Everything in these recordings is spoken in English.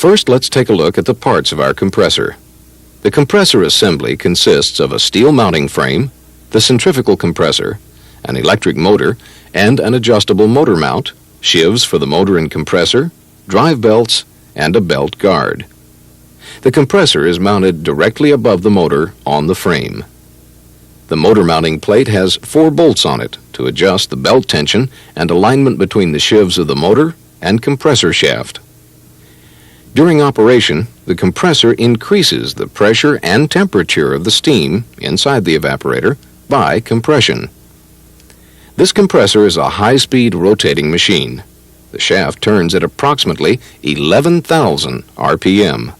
First, let's take a look at the parts of our compressor. The compressor assembly consists of a steel mounting frame, the centrifugal compressor, an electric motor, and an adjustable motor mount, sheaves for the motor and compressor, drive belts, and a belt guard. The compressor is mounted directly above the motor on the frame. The motor mounting plate has 4 bolts on it to adjust the belt tension and alignment between the sheaves of the motor and compressor shaft. During operation, the compressor increases the pressure and temperature of the steam inside the evaporator by compression. This compressor is a high-speed rotating machine. The shaft turns at approximately 11,000 RPM.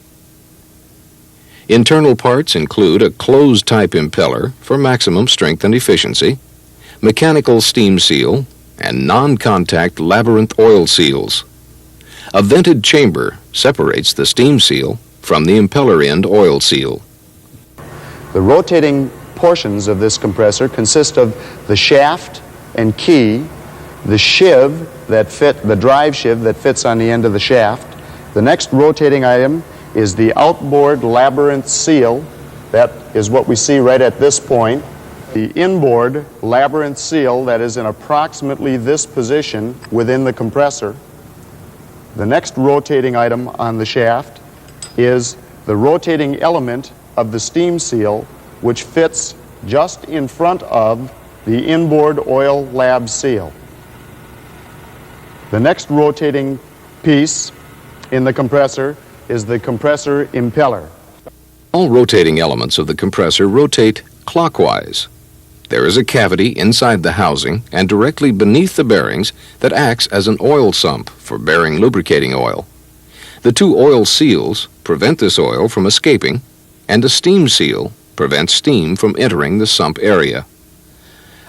Internal parts include a closed-type impeller for maximum strength and efficiency, mechanical steam seal, and non-contact labyrinth oil seals. A vented chamber separates the steam seal from the impeller end oil seal. The rotating portions of this compressor consist of the shaft and key, the sheave the drive sheave that fits on the end of the shaft. The next rotating item is the outboard labyrinth seal. That is what we see right at this point. The inboard labyrinth seal that is in approximately this position within the compressor. The next rotating item on the shaft is the rotating element of the steam seal, which fits just in front of the inboard oil lab seal. The next rotating piece in the compressor is the compressor impeller. All rotating elements of the compressor rotate clockwise. There is a cavity inside the housing and directly beneath the bearings that acts as an oil sump for bearing lubricating oil. The 2 oil seals prevent this oil from escaping, and a steam seal prevents steam from entering the sump area.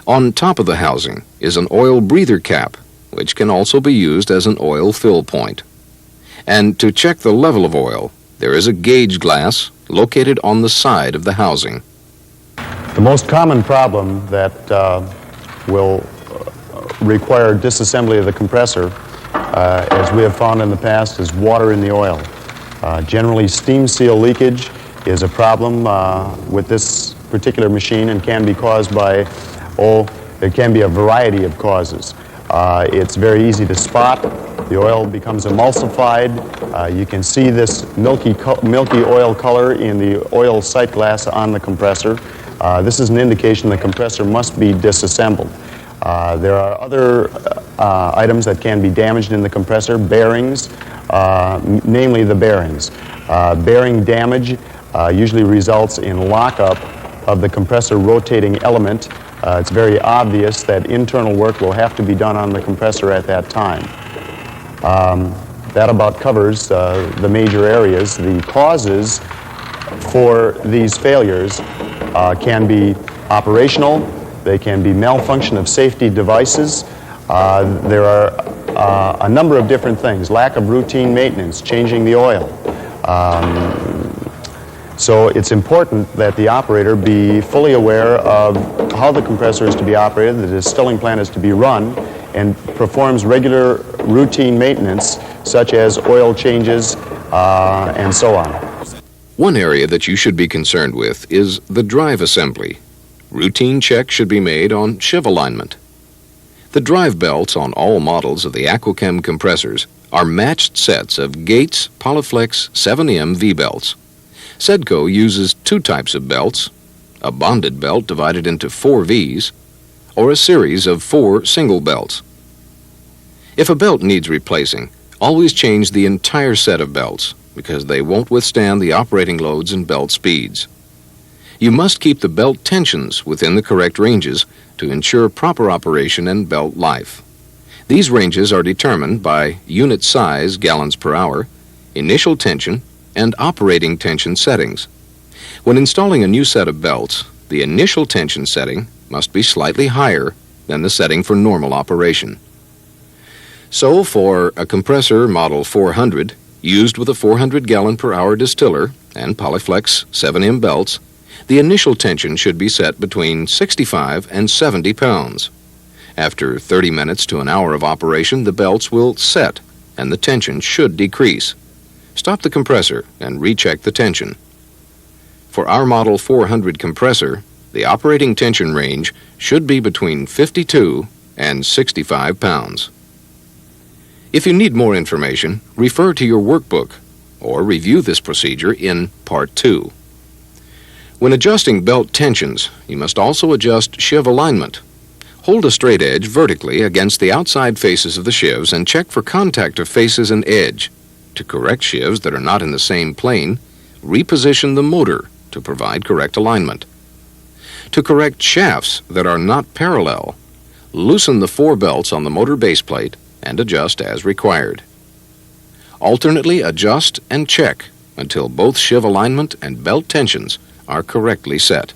On top of the housing is an oil breather cap, which can also be used as an oil fill point. And to check the level of oil, there is a gauge glass located on the side of the housing. The most common problem that will require disassembly of the compressor, as we have found in the past, is water in the oil. Generally, steam seal leakage is a problem with this particular machine and can be caused by, it can be a variety of causes. It's very easy to spot. The oil becomes emulsified. You can see this milky oil color in the oil sight glass on the compressor. This is an indication the compressor must be disassembled. There are other items that can be damaged in the compressor, bearings, namely the bearings. Bearing damage usually results in lockup of the compressor rotating element. It's very obvious that internal work will have to be done on the compressor at that time. That about covers the major areas. The causes for these failures can be operational, they can be malfunction of safety devices. There are a number of different things. Lack of routine maintenance, changing the oil. So it's important that the operator be fully aware of how the compressor is to be operated, the distilling plant is to be run, and performs regular routine maintenance such as oil changes and so on. One area that you should be concerned with is the drive assembly. Routine checks should be made on sheave alignment. The drive belts on all models of the Aquachem compressors are matched sets of Gates Polyflex 7M V-belts. Sedco uses 2 types of belts, a bonded belt divided into 4 Vs, or a series of 4 single belts. If a belt needs replacing, always change the entire set of belts, because they won't withstand the operating loads and belt speeds. You must keep the belt tensions within the correct ranges to ensure proper operation and belt life. These ranges are determined by unit size, gallons per hour, initial tension, and operating tension settings. When installing a new set of belts, the initial tension setting must be slightly higher than the setting for normal operation. So for a compressor model 400, used with a 400 gallon per hour distiller and Polyflex 7M belts, the initial tension should be set between 65 and 70 pounds. After 30 minutes to an hour of operation, the belts will set and the tension should decrease. Stop the compressor and recheck the tension. For our Model 400 compressor, the operating tension range should be between 52 and 65 pounds. If you need more information, refer to your workbook or review this procedure in Part 2. When adjusting belt tensions, you must also adjust sheave alignment. Hold a straight edge vertically against the outside faces of the sheaves and check for contact of faces and edge. To correct sheaves that are not in the same plane, reposition the motor to provide correct alignment. To correct shafts that are not parallel, loosen the 4 belts on the motor base plate and adjust as required. Alternately adjust and check until both sheave alignment and belt tensions are correctly set.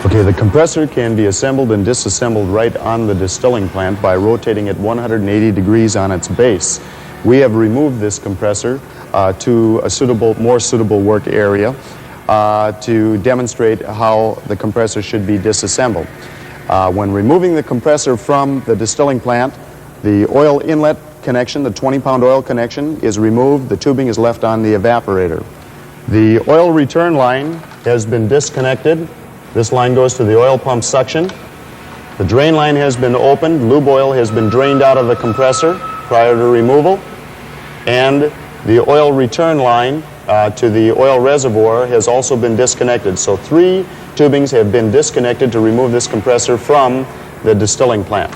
Okay, the compressor can be assembled and disassembled right on the distilling plant by rotating it 180 degrees on its base. We have removed this compressor to a more suitable work area to demonstrate how the compressor should be disassembled. When removing the compressor from the distilling plant, the oil inlet connection, the 20-pound oil connection, is removed. The tubing is left on the evaporator. The oil return line has been disconnected. This line goes to the oil pump suction. The drain line has been opened. Lube oil has been drained out of the compressor prior to removal. And the oil return line to the oil reservoir has also been disconnected. So 3 tubings have been disconnected to remove this compressor from the distilling plant.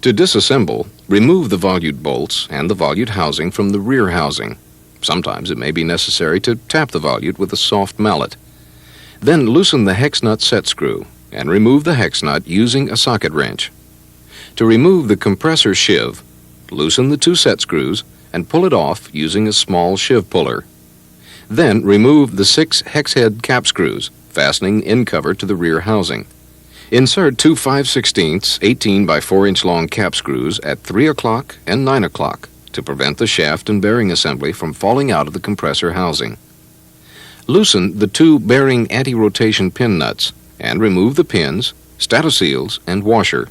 To disassemble, remove the volute bolts and the volute housing from the rear housing. Sometimes it may be necessary to tap the volute with a soft mallet. Then loosen the hex nut set screw and remove the hex nut using a socket wrench. To remove the compressor sheave, loosen the 2 set screws and pull it off using a small sheave puller. Then remove the 6 hex head cap screws, fastening end cover to the rear housing. Insert 2 5/16 18 by 4 inch long cap screws at 3 o'clock and 9 o'clock to prevent the shaft and bearing assembly from falling out of the compressor housing. Loosen the 2 bearing anti-rotation pin nuts and remove the pins, statoseals, and washer.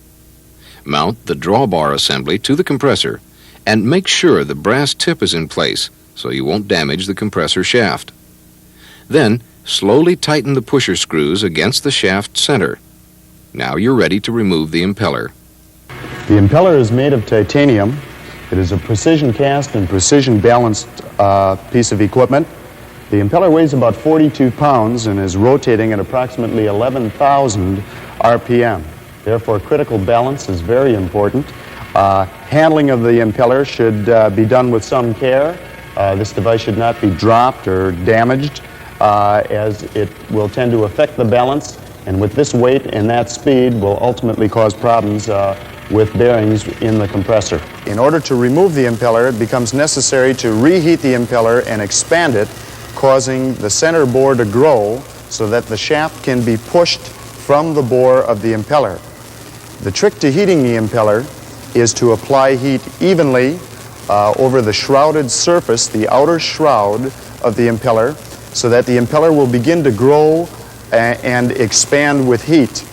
Mount the drawbar assembly to the compressor and make sure the brass tip is in place so you won't damage the compressor shaft. Then slowly tighten the pusher screws against the shaft center. Now you're ready to remove the impeller. The impeller is made of titanium. It is a precision cast and precision balanced piece of equipment. The impeller weighs about 42 pounds and is rotating at approximately 11,000 RPM. Therefore, critical balance is very important. Handling of the impeller should be done with some care. This device should not be dropped or damaged as it will tend to affect the balance, and with this weight and that speed will ultimately cause problems with bearings in the compressor. In order to remove the impeller, it becomes necessary to reheat the impeller and expand it, causing the center bore to grow so that the shaft can be pushed from the bore of the impeller. The trick to heating the impeller is to apply heat evenly over the shrouded surface, the outer shroud of the impeller, so that the impeller will begin to grow and expand with heat.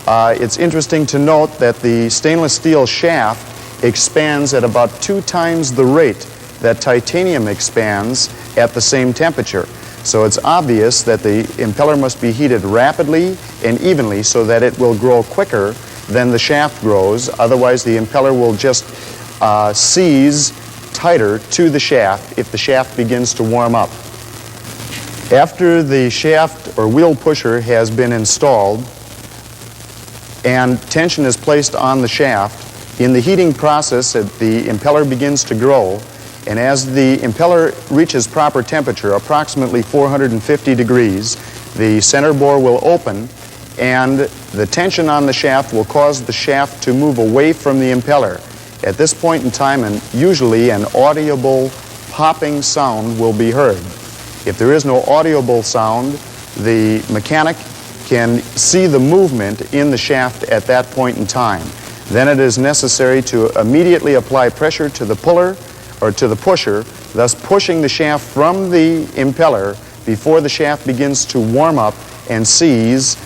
It's interesting to note that the stainless steel shaft expands at about 2 times the rate that titanium expands at the same temperature. So it's obvious that the impeller must be heated rapidly and evenly so that it will grow quicker than the shaft grows. Otherwise, the impeller will just seize tighter to the shaft if the shaft begins to warm up. After the shaft or wheel pusher has been installed and tension is placed on the shaft, in the heating process, the impeller begins to grow, and as the impeller reaches proper temperature, approximately 450 degrees, the center bore will open, and the tension on the shaft will cause the shaft to move away from the impeller. At this point in time, and usually an audible popping sound will be heard. If there is no audible sound, the mechanic can see the movement in the shaft at that point in time. Then it is necessary to immediately apply pressure to the puller or to the pusher, thus pushing the shaft from the impeller before the shaft begins to warm up and seize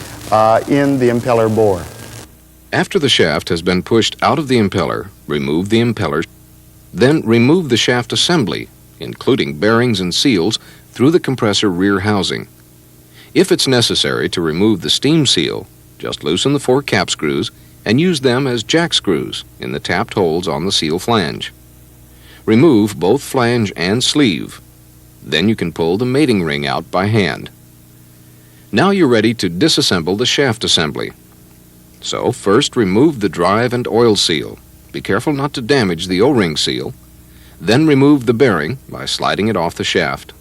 in the impeller bore. After the shaft has been pushed out of the impeller, remove the impeller. Then remove the shaft assembly, including bearings and seals, through the compressor rear housing. If it's necessary to remove the steam seal, just loosen the 4 cap screws and use them as jack screws in the tapped holes on the seal flange. Remove both flange and sleeve. Then you can pull the mating ring out by hand. Now you're ready to disassemble the shaft assembly. So first remove the drive and oil seal. Be careful not to damage the O-ring seal. Then remove the bearing by sliding it off the shaft.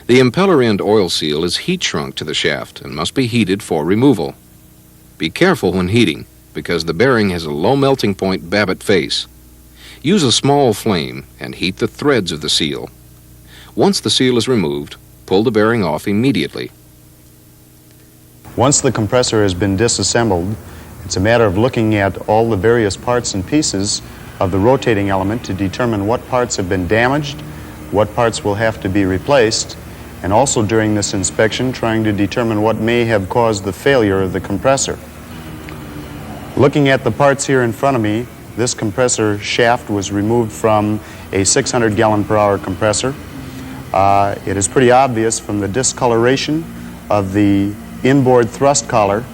The impeller end oil seal is heat shrunk to the shaft and must be heated for removal. Be careful when heating because the bearing has a low melting point Babbitt face. Use a small flame and heat the threads of the seal. Once the seal is removed, pull the bearing off immediately. Once the compressor has been disassembled, it's a matter of looking at all the various parts and pieces of the rotating element to determine what parts have been damaged, what parts will have to be replaced, and also during this inspection trying to determine what may have caused the failure of the compressor. Looking at the parts here in front of me, this compressor shaft was removed from a 600 gallon per hour compressor. It is pretty obvious from the discoloration of the inboard thrust collar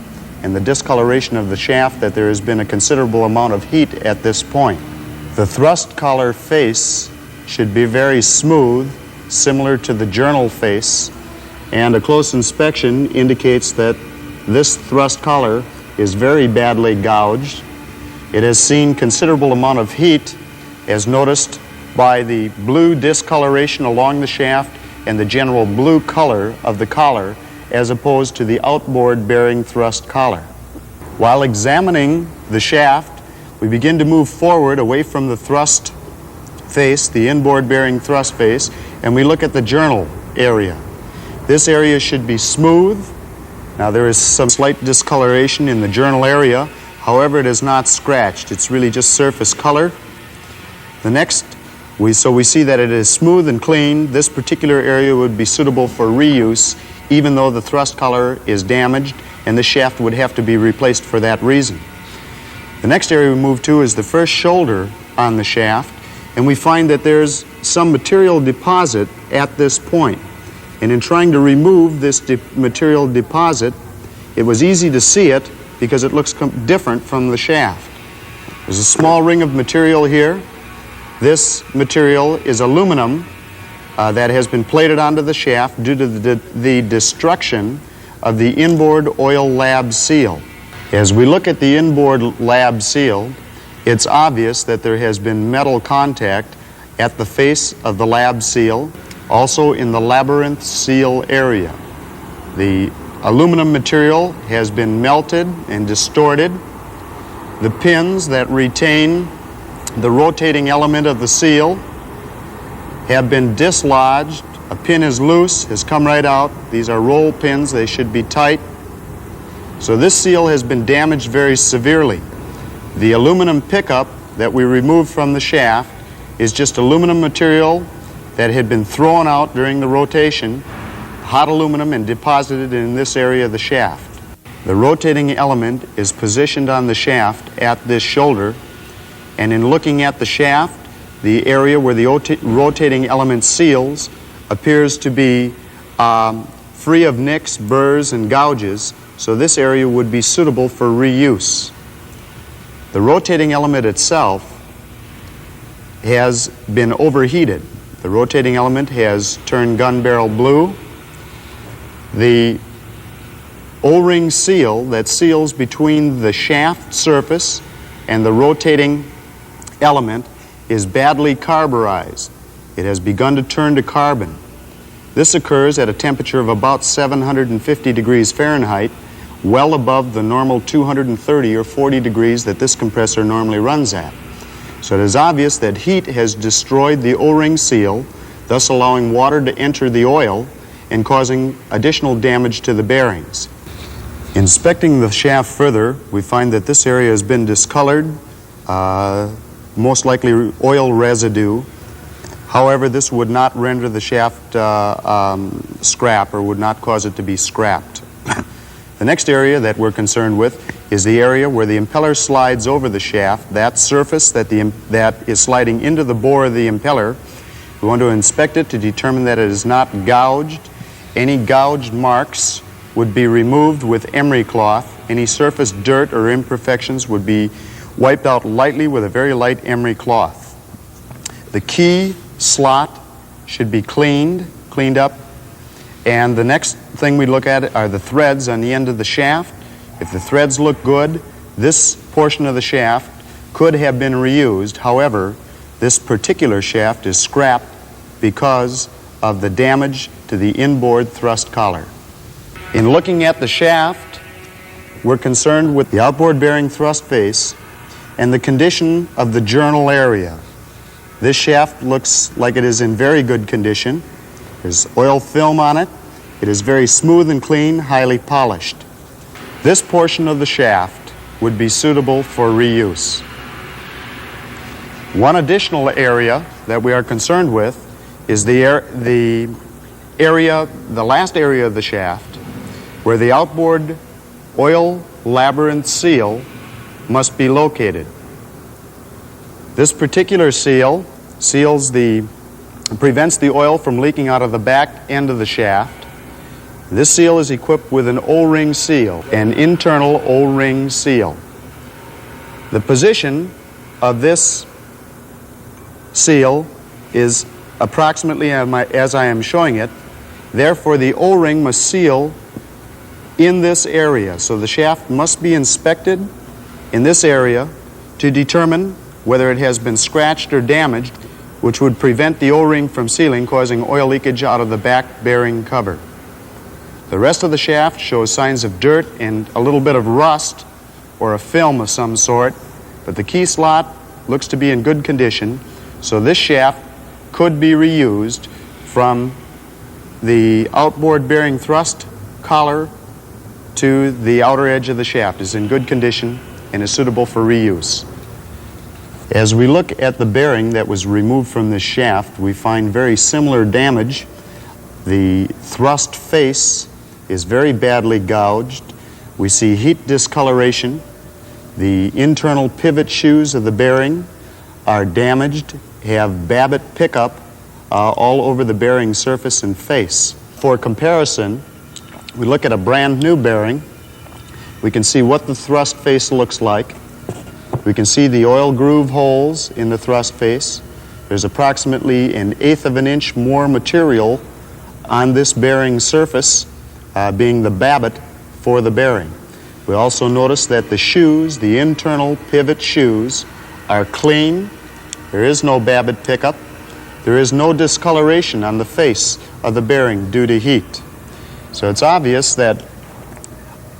and the discoloration of the shaft that there has been a considerable amount of heat at this point. The thrust collar face should be very smooth, similar to the journal face, and a close inspection indicates that this thrust collar is very badly gouged. It has seen considerable amount of heat as noticed by the blue discoloration along the shaft and the general blue color of the collar as opposed to the outboard bearing thrust collar. While examining the shaft, we begin to move forward away from the thrust face, the inboard bearing thrust face, and we look at the journal area. This area should be smooth. Now there is some slight discoloration in the journal area, however it is not scratched, it's really just surface color. The next, we see that it is smooth and clean. This particular area would be suitable for reuse even though the thrust collar is damaged and the shaft would have to be replaced for that reason. The next area we move to is the first shoulder on the shaft, and we find that there's some material deposit at this point. And in trying to remove this material deposit, it was easy to see it because it looks different from the shaft. There's a small ring of material here. This material is aluminum that has been plated onto the shaft due to the destruction of the inboard oil lab seal. As we look at the inboard lab seal, it's obvious that there has been metal contact at the face of the lab seal, also in the labyrinth seal area. The aluminum material has been melted and distorted. The pins that retain the rotating element of the seal have been dislodged. A pin is loose, has come right out. These are roll pins, they should be tight. So this seal has been damaged very severely. The aluminum pickup that we removed from the shaft is just aluminum material that had been thrown out during the rotation, hot aluminum, and deposited in this area of the shaft. The rotating element is positioned on the shaft at this shoulder, and in looking at the shaft, the area where the rotating element seals appears to be free of nicks, burrs, and gouges, so this area would be suitable for reuse. The rotating element itself has been overheated. The rotating element has turned gun barrel blue. The O-ring seal that seals between the shaft surface and the rotating element is badly carburized. It has begun to turn to carbon. This occurs at a temperature of about 750 degrees Fahrenheit, well above the normal 230 or 40 degrees that this compressor normally runs at. So it is obvious that heat has destroyed the O-ring seal, thus allowing water to enter the oil and causing additional damage to the bearings. Inspecting the shaft further, we find that this area has been discolored, most likely oil residue. However, this would not render the shaft scrap or would not cause it to be scrapped. The next area that we're concerned with is the area where the impeller slides over the shaft. That surface that is sliding into the bore of the impeller We want to inspect it to determine that it is not gouged. Any gouged marks would be removed with emery cloth. Any surface dirt or imperfections would be wiped out lightly with a very light emery cloth. The key slot should be cleaned up, and the next thing we look at are the threads on the end of the shaft. If the threads look good, this portion of the shaft could have been reused. However, this particular shaft is scrapped because of the damage to the inboard thrust collar. In looking at the shaft, we're concerned with the outboard bearing thrust face and the condition of the journal area. This shaft looks like it is in very good condition. There's oil film on it. It is very smooth and clean, highly polished. This portion of the shaft would be suitable for reuse. One additional area that we are concerned with is the last area of the shaft where the outboard oil labyrinth seal must be located. This particular seal prevents the oil from leaking out of the back end of the shaft. This seal is equipped with an O-ring seal, an internal O-ring seal. The position of this seal is approximately as I am showing it. Therefore, the O-ring must seal in this area. So the shaft must be inspected in this area to determine whether it has been scratched or damaged, which would prevent the O-ring from sealing, causing oil leakage out of the back bearing cover. The rest of the shaft shows signs of dirt and a little bit of rust or a film of some sort, but the key slot looks to be in good condition, so this shaft could be reused from the outboard bearing thrust collar to the outer edge of the shaft. Is in good condition and is suitable for reuse. As we look at the bearing that was removed from this shaft, we find very similar damage. The thrust face is very badly gouged. We see heat discoloration. The internal pivot shoes of the bearing are damaged, have babbitt pickup all over the bearing surface and face. For comparison, we look at a brand new bearing. We can see what the thrust face looks like. We can see the oil groove holes in the thrust face. There's approximately 1/8 of an inch more material on this bearing surface, being the babbitt for the bearing. We also notice that the shoes, the internal pivot shoes, are clean. There is no babbitt pickup. There is no discoloration on the face of the bearing due to heat. So it's obvious that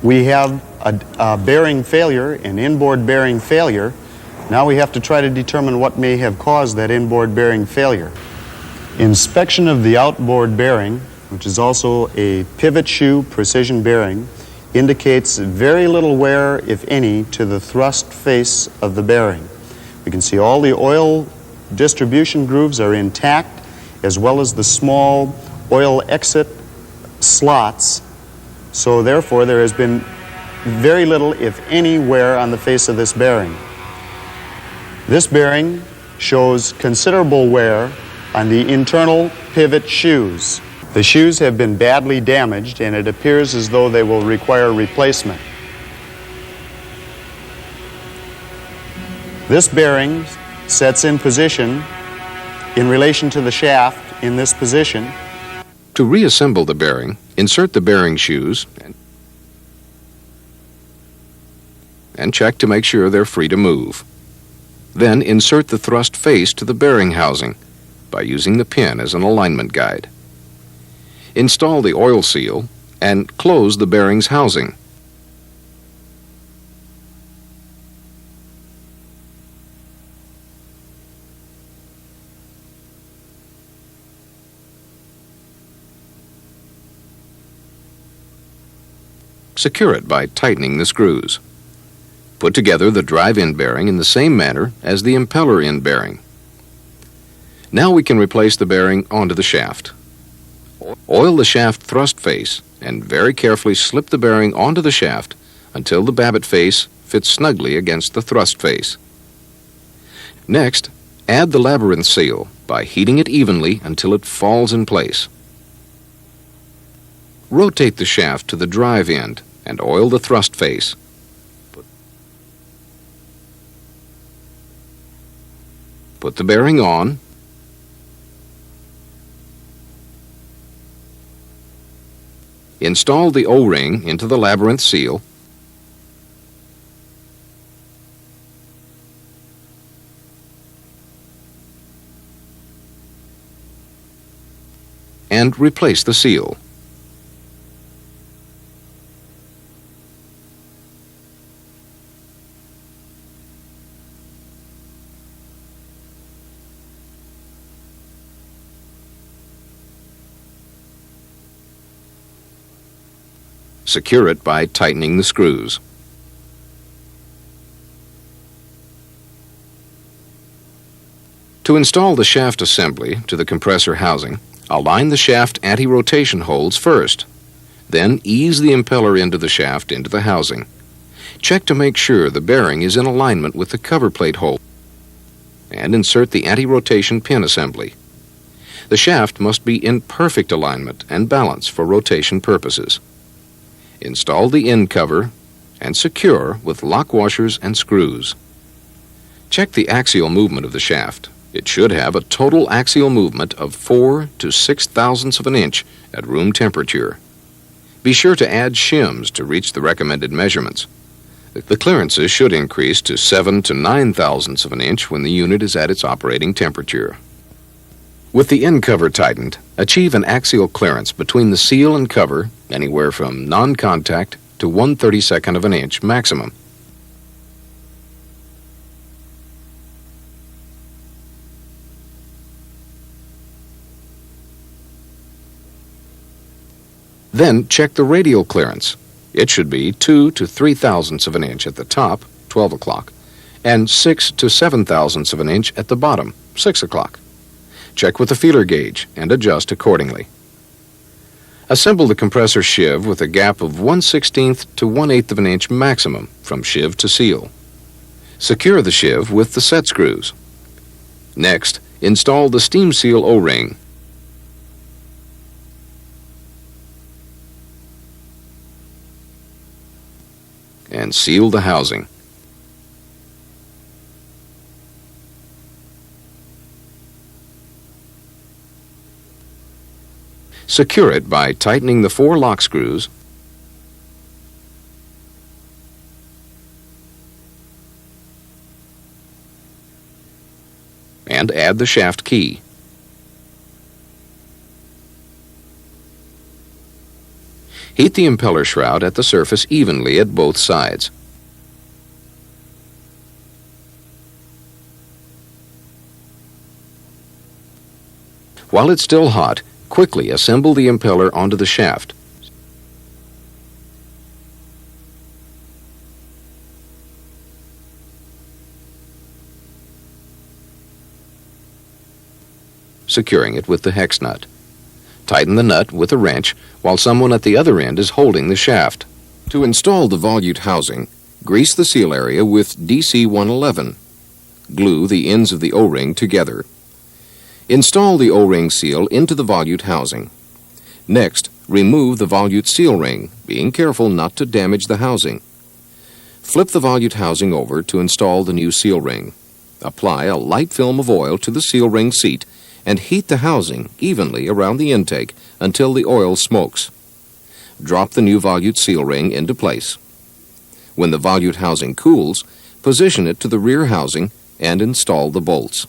we have a bearing failure, an inboard bearing failure. Now we have to try to determine what may have caused that inboard bearing failure. Inspection of the outboard bearing, which is also a pivot shoe precision bearing, indicates very little wear, if any, to the thrust face of the bearing. We can see all the oil distribution grooves are intact, as well as the small oil exit slots. So therefore, there has been very little, if any, wear on the face of this bearing. This bearing shows considerable wear on the internal pivot shoes. The shoes have been badly damaged, and it appears as though they will require replacement. This bearing sets in position in relation to the shaft in this position. To reassemble the bearing, insert the bearing shoes and check to make sure they're free to move. Then insert the thrust face to the bearing housing by using the pin as an alignment guide. Install the oil seal and close the bearing's housing. Secure it by tightening the screws. Put together the drive-in bearing in the same manner as the impeller-in bearing. Now we can replace the bearing onto the shaft. Oil the shaft thrust face and very carefully slip the bearing onto the shaft until the babbitt face fits snugly against the thrust face. Next, Add the labyrinth seal by heating it evenly until it falls in place. Rotate the shaft to the drive end and oil the thrust face. Put the bearing on. Install the O-ring into the labyrinth seal. And replace the seal. Secure it by tightening the screws. To install the shaft assembly to the compressor housing, align the shaft anti-rotation holes first. Then ease the impeller into the shaft into the housing. Check to make sure the bearing is in alignment with the cover plate hole, and insert the anti-rotation pin assembly. The shaft must be in perfect alignment and balance for rotation purposes. Install the end cover and secure with lock washers and screws. Check the axial movement of the shaft. It should have a total axial movement of 4 to 6 thousandths of an inch at room temperature. Be sure to add shims to reach the recommended measurements. The clearances should increase to 7 to 9 thousandths of an inch when the unit is at its operating temperature. With the end cover tightened, achieve an axial clearance between the seal and cover anywhere from non-contact to 1/32 of an inch maximum. Then check the radial clearance. It should be 2 to 3 thousandths of an inch at the top, 12 o'clock, and 6 to 7 thousandths of an inch at the bottom, 6 o'clock. Check with the feeler gauge and adjust accordingly. Assemble the compressor sheave with a gap of 1/16 to 1/8 of an inch maximum from sheave to seal. Secure the sheave with the set screws. Next, install the steam seal O-ring. And seal the housing. Secure it by tightening the 4 lock screws and add the shaft key. Heat the impeller shroud at the surface evenly at both sides. While it's still hot, quickly assemble the impeller onto the shaft. Securing it with the hex nut. Tighten the nut with a wrench while someone at the other end is holding the shaft. To install the volute housing, grease the seal area with DC-111. Glue the ends of the O-ring together. Install the O-ring seal into the volute housing. Next, remove the volute seal ring, being careful not to damage the housing. Flip the volute housing over to install the new seal ring. Apply a light film of oil to the seal ring seat and heat the housing evenly around the intake until the oil smokes. Drop the new volute seal ring into place. When the volute housing cools, position it to the rear housing and install the bolts.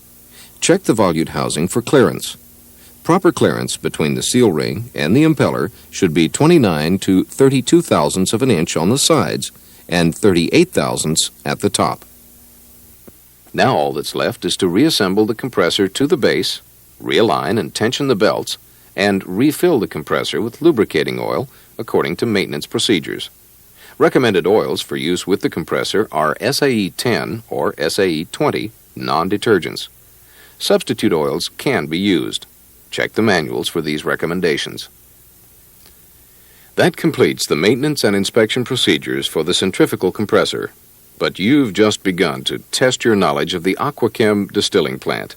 Check the volute housing for clearance. Proper clearance between the seal ring and the impeller should be 29 to 32 thousandths of an inch on the sides and 38 thousandths at the top. Now all that's left is to reassemble the compressor to the base, realign and tension the belts, and refill the compressor with lubricating oil according to maintenance procedures. Recommended oils for use with the compressor are SAE 10 or SAE 20 non-detergents. Substitute oils can be used. Check the manuals for these recommendations. That completes the maintenance and inspection procedures for the centrifugal compressor. but you've just begun to test your knowledge of the Aquachem distilling plant.